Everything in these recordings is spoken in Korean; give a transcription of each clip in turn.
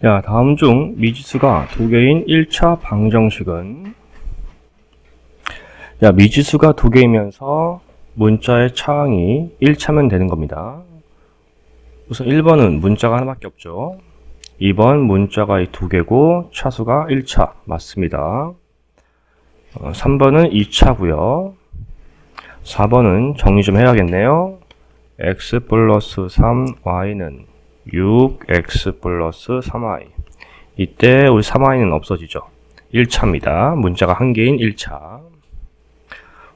자, 다음 중 미지수가 두 개인 1차 방정식은, 자, 미지수가 두 개이면서 문자의 차항이 1차면 되는 겁니다. 우선 1번은 문자가 하나밖에 없죠. 2번 문자가 두 개고 차수가 1차 맞습니다. 3번은 2차고요. 4번은 정리 좀 해야겠네요. x 플러스 3y는 6x 플러스 3y. 이때 우리 3y는 없어지죠. 1차입니다. 문자가 한 개인 1차.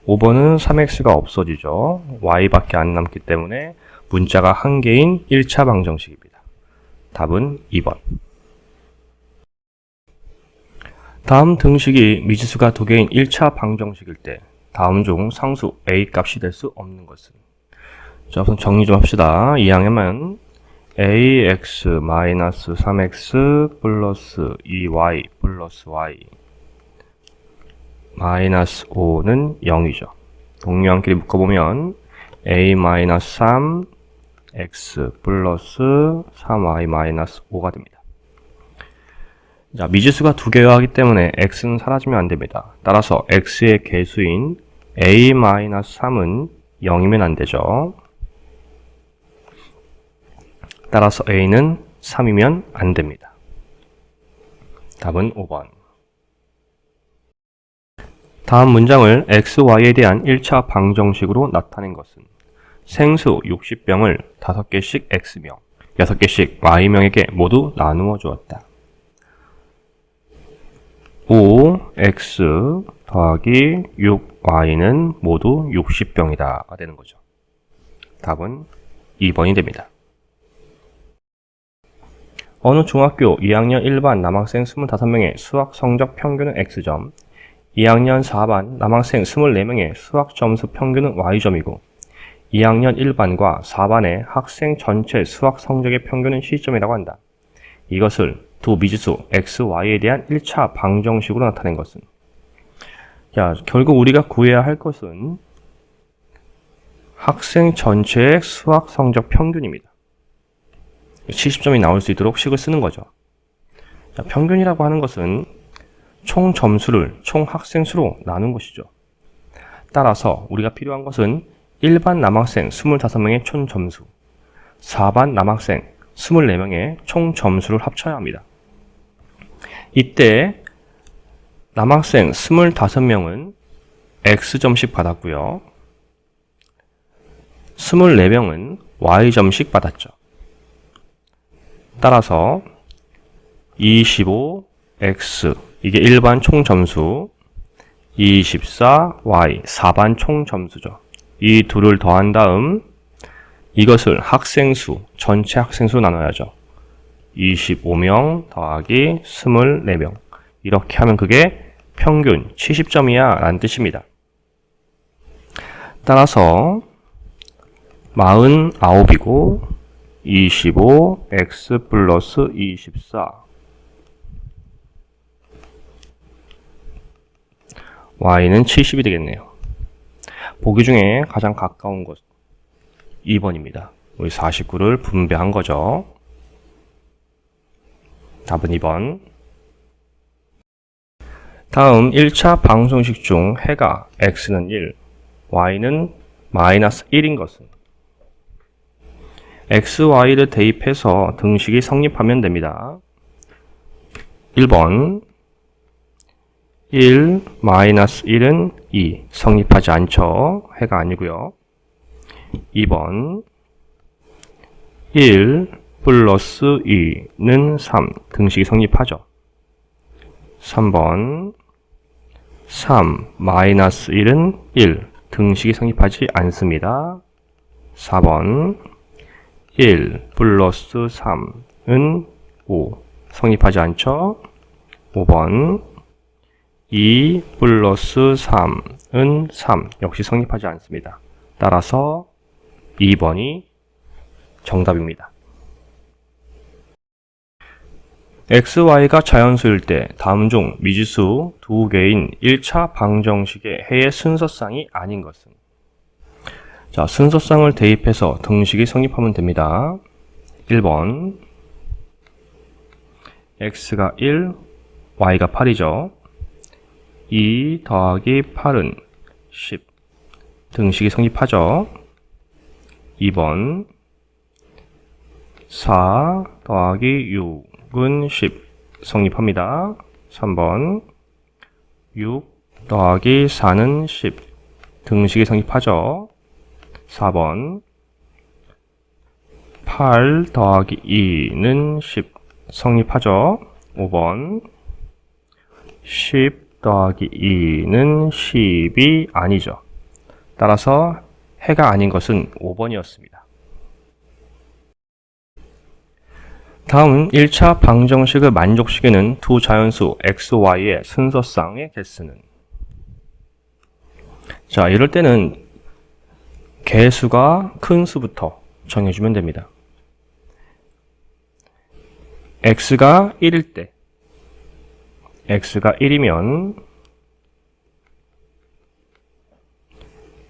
5번은 3x가 없어지죠. y밖에 안 남기 때문에 문자가 한 개인 1차 방정식입니다. 답은 2번. 다음 등식이 미지수가 두 개인 1차 방정식일 때 다음 중 상수 a 값이 될 수 없는 것은? 자, 우선 정리 좀 합시다. 2항에만 ax-3x 플러스 2y 플러스 y 마이너스 5는 0이죠. 동류항끼리 묶어보면 a-3 x 플러스 3y 마이너스 5가 됩니다. 자, 미지수가 두 개여야 하기 때문에 x는 사라지면 안 됩니다. 따라서 x의 개수인 a-3은 0이면 안 되죠. 따라서 a는 3이면 안 됩니다. 답은 5번. 다음 문장을 x, y에 대한 1차 방정식으로 나타낸 것은? 생수 60병을 5개씩 x명, 6개씩 y명에게 모두 나누어 주었다. 5x 더하기 6y는 모두 60병이다 되는 거죠. 답은 2번이 됩니다. 어느 중학교 2학년 1반 남학생 25명의 수학 성적 평균은 x점, 2학년 4반 남학생 24명의 수학 점수 평균은 y점이고 2학년 1반과 4반의 학생 전체 수학 성적의 평균은 c점이라고 한다. 이것을 두 미지수 x, y에 대한 1차 방정식으로 나타낸 것은? 자, 결국 우리가 구해야 할 것은 학생 전체의 수학 성적 평균입니다. 70점이 나올 수 있도록 식을 쓰는 거죠. 자, 평균이라고 하는 것은 총 점수를 총 학생 수로 나눈 것이죠. 따라서 우리가 필요한 것은 1반 남학생 25명의 총 점수, 4반 남학생 24명의 총 점수를 합쳐야 합니다. 이때 남학생 25명은 x점씩 받았고요. 24명은 y점씩 받았죠. 따라서 25x 이게 1반 총 점수, 24y 4반 총 점수죠. 이 둘을 더한 다음 이것을 학생수, 전체 학생수 나눠야죠. 25명 더하기 24명. 이렇게 하면 그게 평균 70점이야 라는 뜻입니다. 따라서 49이고 25 x 플러스 24 y는 70이 되겠네요. 보기 중에 가장 가까운 것 2번입니다. 우리 49를 분배한 거죠. 답은 2번. 다음 1차 방정식 중 해가 x는 1, y는 마이너스 1인 것은? x, y를 대입해서 등식이 성립하면 됩니다. 1번 1, 마이너스 1은 2. 성립하지 않죠. 해가 아니고요. 2번 1 플러스 2는 3. 등식이 성립하죠. 3번 3 마이너스 1은 1. 등식이 성립하지 않습니다. 4번 1 플러스 3은 5. 성립하지 않죠. 5번 2 플러스 3은 3. 역시 성립하지 않습니다. 따라서 2번이 정답입니다. x, y가 자연수일 때 다음 중 미지수 두 개인 1차 방정식의 해의 순서쌍이 아닌 것은? 자, 순서쌍을 대입해서 등식이 성립하면 됩니다. 1번 x가 1, y가 8이죠. 2 더하기 8은 10. 등식이 성립하죠. 2번 4 더하기 6은 10. 성립합니다. 3번 6 더하기 4는 10. 등식이 성립하죠. 4번 8 더하기 2는 10. 성립하죠. 5번 10 더하기 2는 10이 아니죠. 따라서 해가 아닌 것은 5번이었습니다. 다음 1차 방정식을 만족시키는 두 자연수 x, y의 순서상의 개수는? 자, 이럴 때는 개수가 큰 수부터 정해주면 됩니다. x가 1일 때, x가 1이면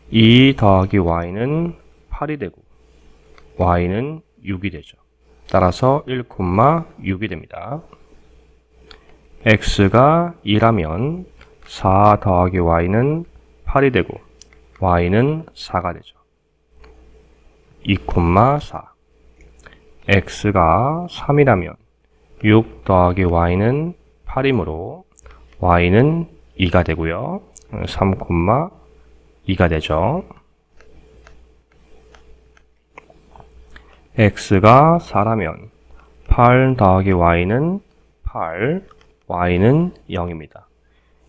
2 더하기 y는 8이 되고 y는 6이 되죠. 따라서 1,6이 됩니다. x가 2라면 4 더하기 y는 8이 되고 y는 4가 되죠. 2,4. x가 3이라면 6 더하기 y는 8이므로 y는 2가 되고요. 3,2가 되죠. x가 4라면 8 더하기 y는 8, y는 0입니다.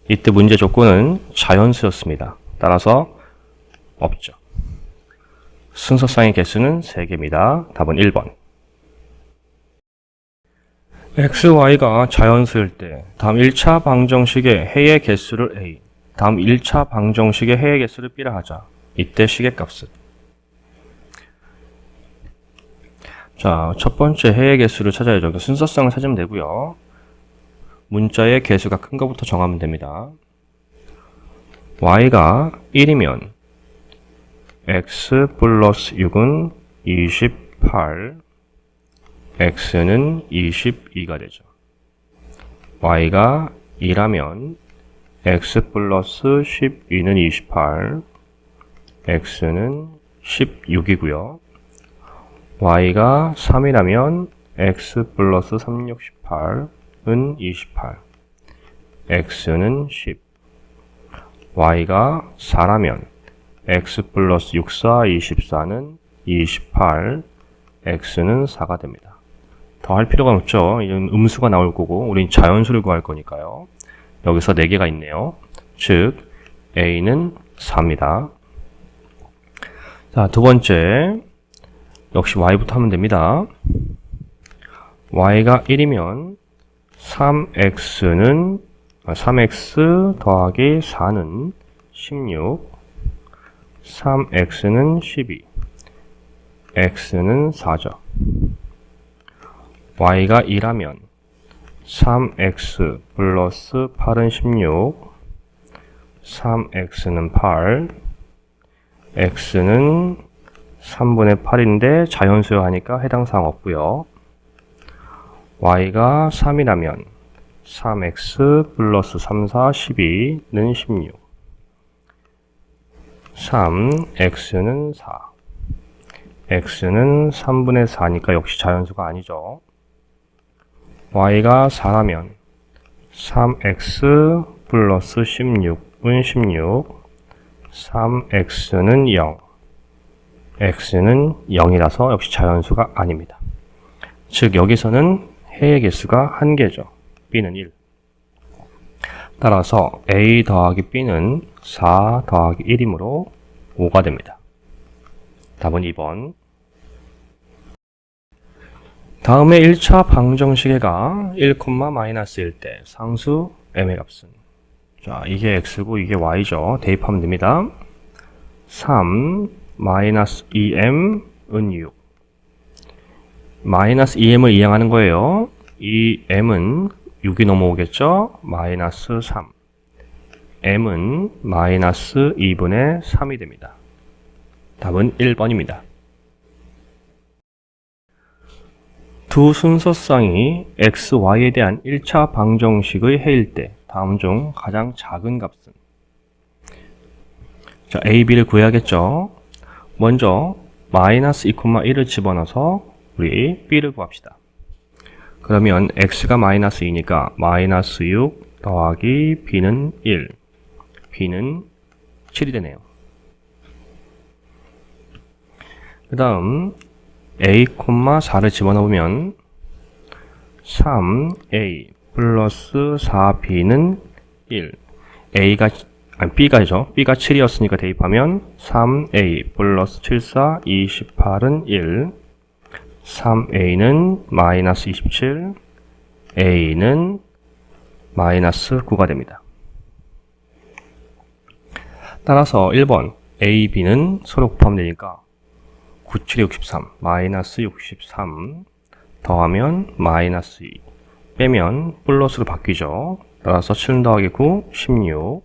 이때 문제 조건은 자연수였습니다. 따라서 없죠. 순서상의 개수는 3개입니다. 답은 1번. x, y가 자연수일 때 다음 1차 방정식의 해의 개수를 a, 다음 1차 방정식의 해의 개수를 b라 하자. 이때 식의 값은? 자, 첫 번째 해의 개수를 찾아야죠. 순서상을 찾으면 되고요. 문자의 개수가 큰 것부터 정하면 됩니다. y가 1이면 x 플러스 6은 28, x는 22가 되죠. y가 2라면 x 플러스 12는 28, x는 16이고요. y가 3이라면 x 플러스 3, 6, 18은 28, x는 10. y가 4라면 x 플러스 6, 4, 24는 28, x는 4가 됩니다. 더 할 필요가 없죠. 이건 음수가 나올 거고 우린 자연수를 구할 거니까요. 여기서 4개가 있네요. 즉 a는 4입니다. 자, 두 번째 역시 y부터 하면 됩니다. y가 1이면 3x 더하기 4는 16, 3x는 12, x는 4죠. y가 2라면 3x 플러스 8은 16, 3x는 8, x는 3분의 8인데 자연수여 하니까 해당 사항 없고요. y가 3이라면 3x 플러스 3, 4, 12는 16, 3, x는 4, x는 3분의 4니까 역시 자연수가 아니죠. y가 4라면 3x 플러스 16은 16, 3x는 0, x는 0이라서 역시 자연수가 아닙니다. 즉 여기서는 해의 개수가 1개죠. b는 1. 따라서 a 더하기 b는 4 더하기 1이므로 5가 됩니다. 답은 2번. 다음에 1차 방정식에가 1,-1일 때 상수 m의 값은? 자, 이게 x고 이게 y죠. 대입하면 됩니다. 3 마이너스 2m은 6. 마이너스 2m을 이항하는 거예요. 이 m은 6이 넘어오겠죠. 마이너스 3. m은 마이너스 2분의 3이 됩니다. 답은 1번입니다. 두 순서쌍이 x, y에 대한 1차 방정식의 해일 때 다음 중 가장 작은 값은? 자, a, b를 구해야겠죠. 먼저 마이너스 2,1을 집어넣어서 우리 b를 구합시다. 그러면 x가 마이너스 2니까 마이너스 6 더하기 b는 1, b는 7이 되네요. 그 다음 a, 4를 집어넣으면 3a 플러스 4b는 1. b가죠. b가 7이었으니까 대입하면 3a 플러스 7, 4, 28은 1. 3a는 마이너스 27, a는 마이너스 9가 됩니다. 따라서 1번 a, b는 서로 곱하면 되니까 9, 7, 63, 마이너스 63 더하면 마이너스 2 빼면 플러스로 바뀌죠. 따라서 7 더하기 9, 16.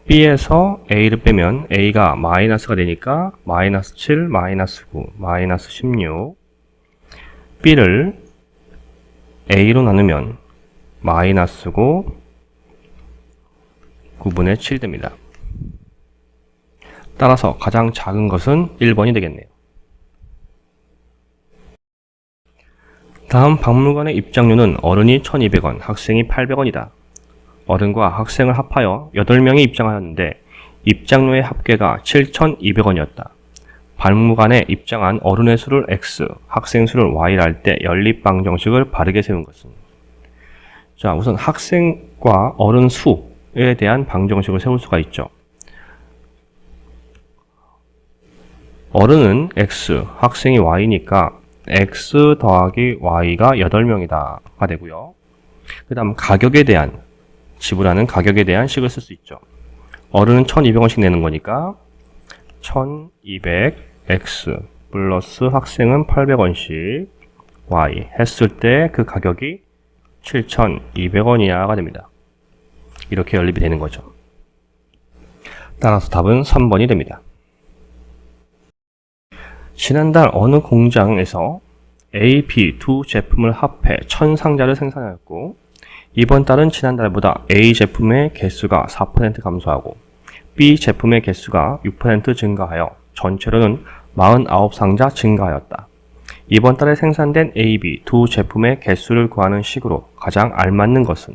b에서 a를 빼면 a가 마이너스가 되니까 마이너스 7, 마이너스 9, 마이너스 16. b를 a로 나누면 마이너스고 9분의 7이 됩니다. 따라서 가장 작은 것은 1번이 되겠네요. 다음 박물관의 입장료는 어른이 1,200원, 학생이 800원이다. 어른과 학생을 합하여 8명이 입장하였는데 입장료의 합계가 7,200원이었다. 박물관에 입장한 어른의 수를 x, 학생 수를 y라 할 때 연립방정식을 바르게 세운 것은? 자, 우선 학생과 어른 수에 대한 방정식을 세울 수가 있죠. 어른은 x, 학생이 y니까 x 더하기 y가 8명이다가 되고요. 그 다음 가격에 대한, 지불하는 가격에 대한 식을 쓸 수 있죠. 어른은 1,200원씩 내는 거니까 1,200x 플러스 학생은 800원씩 y 했을 때 그 가격이 7,200원이야가 됩니다. 이렇게 연립이 되는 거죠. 따라서 답은 3번이 됩니다. 지난달 어느 공장에서 A, B 두 제품을 합해 1,000상자를 생산하였고 이번 달은 지난달보다 A 제품의 개수가 4% 감소하고 B 제품의 개수가 6% 증가하여 전체로는 49상자 증가하였다. 이번 달에 생산된 A, B 두 제품의 개수를 구하는 식으로 가장 알맞는 것은?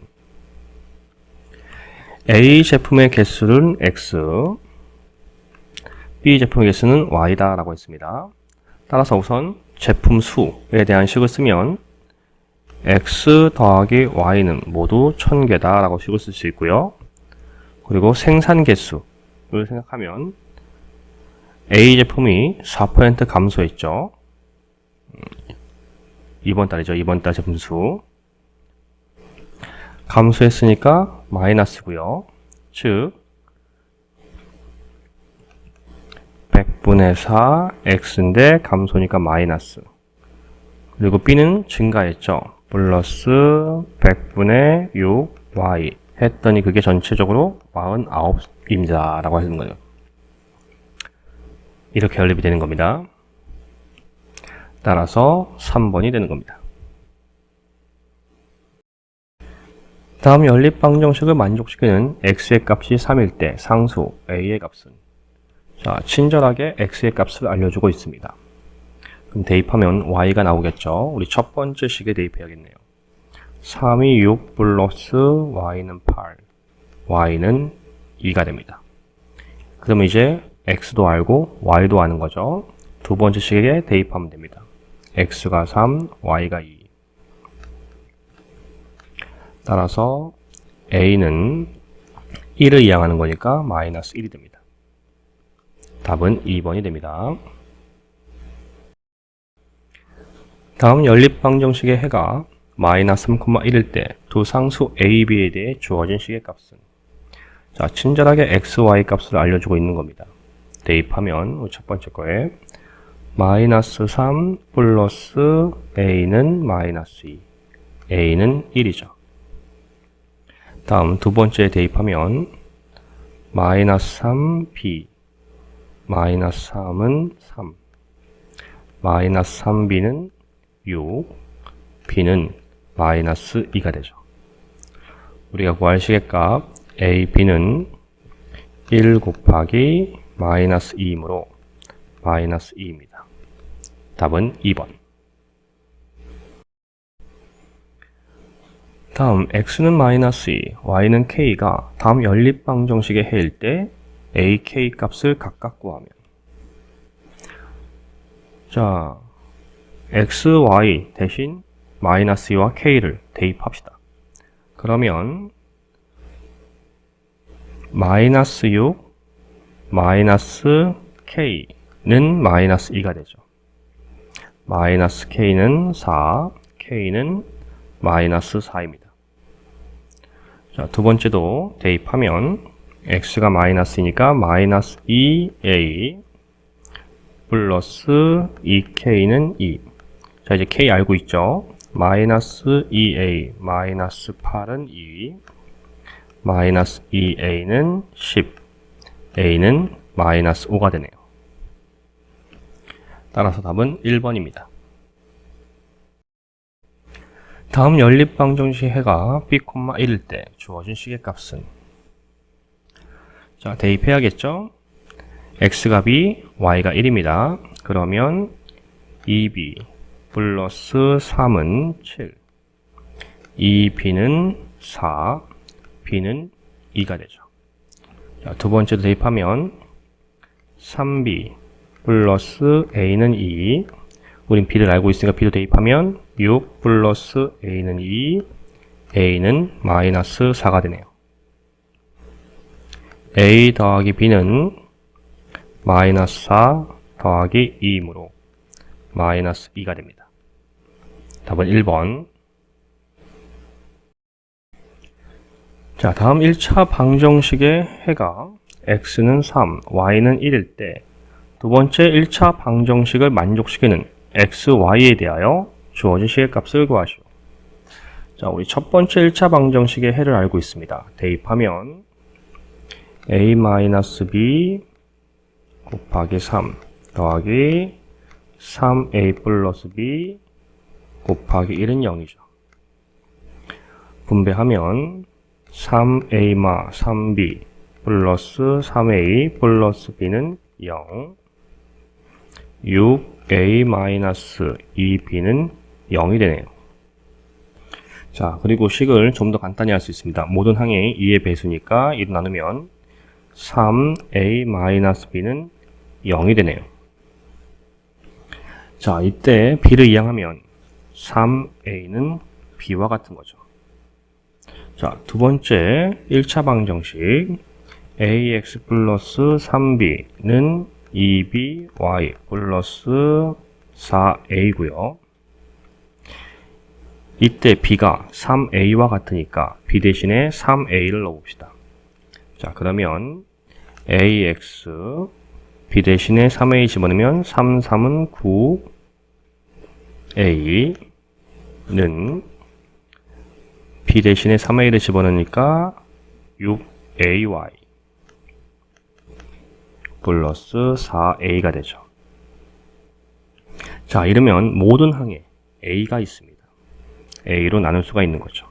A 제품의 개수는 X, B 제품의 개수는 Y다 라고 했습니다. 따라서 우선 제품 수에 대한 식을 쓰면 X 더하기 Y는 모두 1000개다 라고 식을 쓸 수 있고요. 그리고 생산 개수를 생각하면 A 제품이 4% 감소했죠. 이번 달이죠. 이번 달 제품 수. 감소했으니까 마이너스고요. 즉 100분의 4 x인데 감소니까 마이너스. 그리고 b는 증가했죠. 플러스 100분의 6 y 했더니 그게 전체적으로 49입니다. 라고 하시는 거예요. 이렇게 연립이 되는 겁니다. 따라서 3번이 되는 겁니다. 다음 연립방정식을 만족시키는 x의 값이 3일 때 상수 a의 값은? 자, 친절하게 x의 값을 알려주고 있습니다. 그럼 대입하면 y가 나오겠죠. 우리 첫 번째 식에 대입해야겠네요. 3이 6 플러스 y는 8, y는 2가 됩니다. 그럼 이제 x도 알고 y도 아는 거죠. 두 번째 식에 대입하면 됩니다. x가 3, y가 2. 따라서 a는 1을 이항하는 거니까 마이너스 1이 됩니다. 답은 2번이 됩니다. 다음 연립방정식의 해가 마이너스 3,1일 때 두 상수 a, b에 대해 주어진 식의 값은? 자, 친절하게 x, y 값을 알려주고 있는 겁니다. 대입하면 첫 번째 거에 마이너스 3 플러스 a는 마이너스 2, a는 1이죠. 다음 두 번째에 대입하면 마이너스 3b, 마이너스 3은 3, 마이너스 3b는 6, b는 마이너스 2가 되죠. 우리가 구할 시계값 a, b는 1 곱하기 마이너스 2이므로 마이너스 2입니다. 답은 2번. 다음 x는 마이너스 2, y는 k가 다음 연립방정식의 해일 때 a, k 값을 각각 구하면 자, x, y 대신 마이너스 2와 k를 대입합시다. 그러면 마이너스 6, 마이너스 k는 마이너스 2가 되죠. 마이너스 k는 4, k는 마이너스 4입니다. 자, 두 번째도 대입하면 x가 마이너스이니까 마이너스 2a 플러스 2k는 2. 자, 이제 k 알고 있죠? 마이너스 2a 마이너스 8은 2, 마이너스 2a는 10, a는 마이너스 5가 되네요. 따라서 답은 1번입니다. 다음 연립방정식 해가 b, 1일 때 주어진 시계값은 자, 대입해야겠죠? x값이 y가 1입니다. 그러면 2b 플러스 3은 7, 2b는 4, b는 2가 되죠. 자, 두 번째도 대입하면 3b 플러스 a는 2, 우린 b를 알고 있으니까 b도 대입하면 6 플러스 a는 2, a는 마이너스 4가 되네요. a 더하기 b는 마이너스 4 더하기 2이므로 마이너스 2가 됩니다. 답은 1번. 자, 다음 1차 방정식의 해가 x는 3, y는 1일 때 두 번째 1차 방정식을 만족시키는 x, y에 대하여 주어진 시계값을 구하시오. 자, 우리 첫 번째 1차 방정식의 해를 알고 있습니다. 대입하면 a-b 곱하기 3 더하기 3a 플러스 b 곱하기 1은 0이죠. 분배하면 3a, 3b 플러스 3a 플러스 b는 0, 6a 마이너스 2b는 0이 되네요. 자, 그리고 식을 좀 더 간단히 할 수 있습니다. 모든 항이 2의 배수니까 1 나누면 3a 마이너스 b는 0이 되네요. 자, 이때 b를 이항하면 3a는 b와 같은 거죠. 자, 두 번째 1차 방정식 ax 플러스 3b는 2by 플러스 4a고요. 이때 b가 3a와 같으니까 b 대신에 3a를 넣어봅시다. 자, 그러면 ax b 대신에 3a 집어넣으면 3, 3은 9a는 b 대신에 3a를 집어넣으니까 6ay 플러스 4a가 되죠. 자, 이러면 모든 항에 a가 있습니다. a로 나눌 수가 있는 거죠.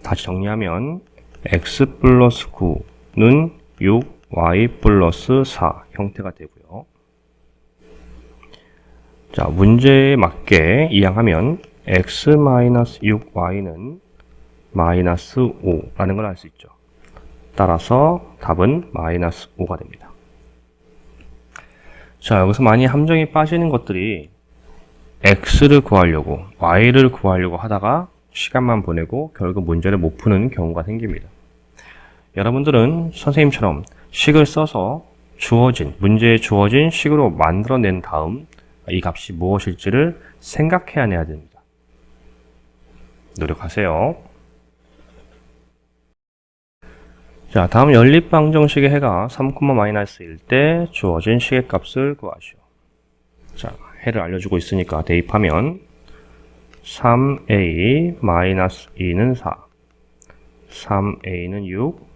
다시 정리하면 x 플러스 9는 6y 플러스 4 형태가 되고요. 자, 문제에 맞게 이항하면 x 마이너스 6y는 마이너스 5라는 걸 알 수 있죠. 따라서 답은 마이너스 5가 됩니다. 자, 여기서 많이 함정이 빠지는 것들이 x를 구하려고 y를 구하려고 하다가 시간만 보내고 결국 문제를 못 푸는 경우가 생깁니다. 여러분들은 선생님처럼 식을 써서 문제에 주어진 식으로 만들어낸 다음 이 값이 무엇일지를 생각해내야 됩니다. 노력하세요. 자, 다음 연립방정식의 해가 3,-1일 때 주어진 시계값을 구하시오. 자, 해를 알려주고 있으니까 대입하면 3a-2는 4, 3a는 6,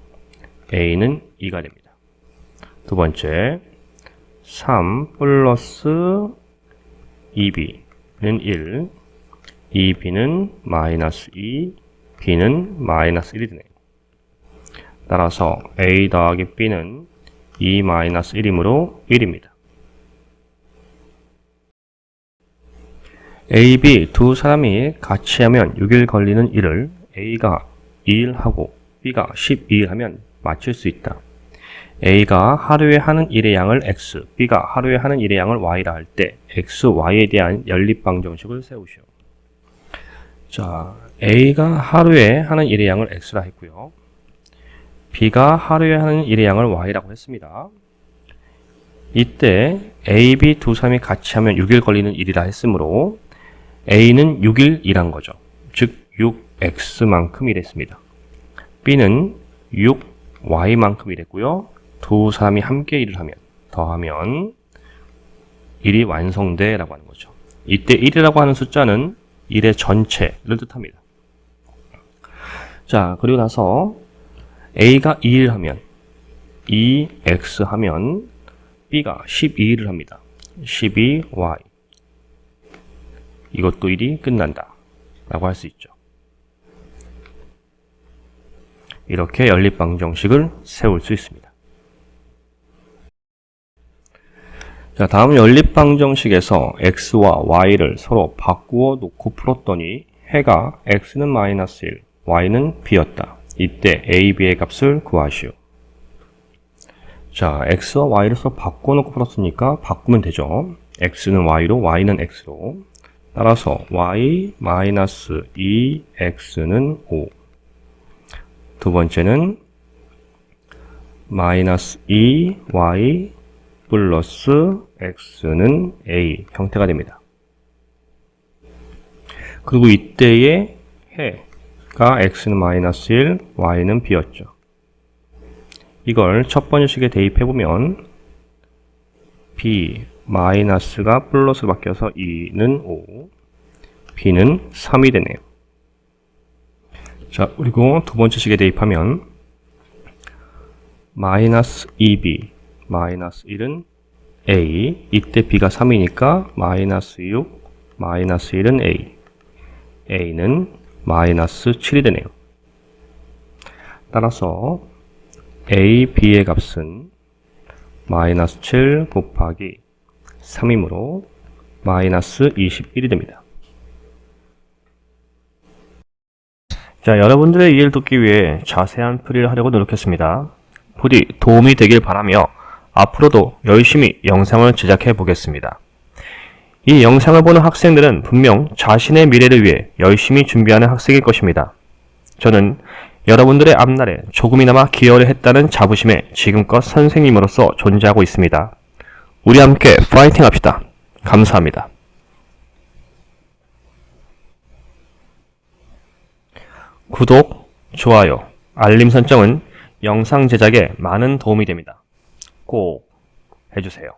a는 2가 됩니다. 두 번째, 3 플러스 2b B는 1, 2B는 마이너스 2, B는 마이너스 1이 되네요. 따라서 A 더하기 B는 2 마이너스 1이므로 1입니다. A, B 두 사람이 같이 하면 6일 걸리는 일을 A가 2일 하고 B가 12일 하면 맞출 수 있다. A가 하루에 하는 일의 양을 X, B가 하루에 하는 일의 양을 Y라 할 때 X, Y에 대한 연립방정식을 세우시오. 자, A가 하루에 하는 일의 양을 X라 했고요. B가 하루에 하는 일의 양을 Y라고 했습니다. 이때 A, B 두 사람이 같이 하면 6일 걸리는 일이라 했으므로 A는 6일 일한 거죠. 즉 6X만큼 일했습니다. B는 6Y만큼 일했고요. 두 사람이 함께 일을 하면, 더하면 일이 완성돼 라고 하는 거죠. 이때 1이라고 하는 숫자는 일의 전체를 뜻합니다. 자, 그리고 나서 A가 2일 하면 2X 하면 B가 12일을 합니다. 12Y. 이것도 1이 끝난다 라고 할 수 있죠. 이렇게 연립방정식을 세울 수 있습니다. 자, 다음 연립방정식에서 x와 y를 서로 바꾸어 놓고 풀었더니 해가 x는 마이너스 1, y는 b였다. 이때 a, b의 값을 구하시오. 자, x와 y를 서로 바꾸어 놓고 풀었으니까 바꾸면 되죠. x는 y로, y는 x로. 따라서 y 마이너스 2x는 5. 두 번째는 마이너스 2y 플러스 x는 a 형태가 됩니다. 그리고 이때의 해가 x는 마이너스 1, y는 b였죠. 이걸 첫 번째 식에 대입해보면 b 마이너스가 플러스로 바뀌어서 2는 5, b는 3이 되네요. 자, 그리고 두 번째 식에 대입하면 마이너스 2b 마이너스 1은 a, 이때 b가 3이니까 마이너스 6, 마이너스 1은 a, a는 마이너스 7이 되네요. 따라서 a, b의 값은 마이너스 7 곱하기 3이므로 마이너스 21이 됩니다. 자, 여러분들의 이해를 돕기 위해 자세한 풀이를 하려고 노력했습니다. 부디 도움이 되길 바라며 앞으로도 열심히 영상을 제작해 보겠습니다. 이 영상을 보는 학생들은 분명 자신의 미래를 위해 열심히 준비하는 학생일 것입니다. 저는 여러분들의 앞날에 조금이나마 기여를 했다는 자부심에 지금껏 선생님으로서 존재하고 있습니다. 우리 함께 파이팅 합시다. 감사합니다. 구독, 좋아요, 알림 설정은 영상 제작에 많은 도움이 됩니다. 꼭 해주세요.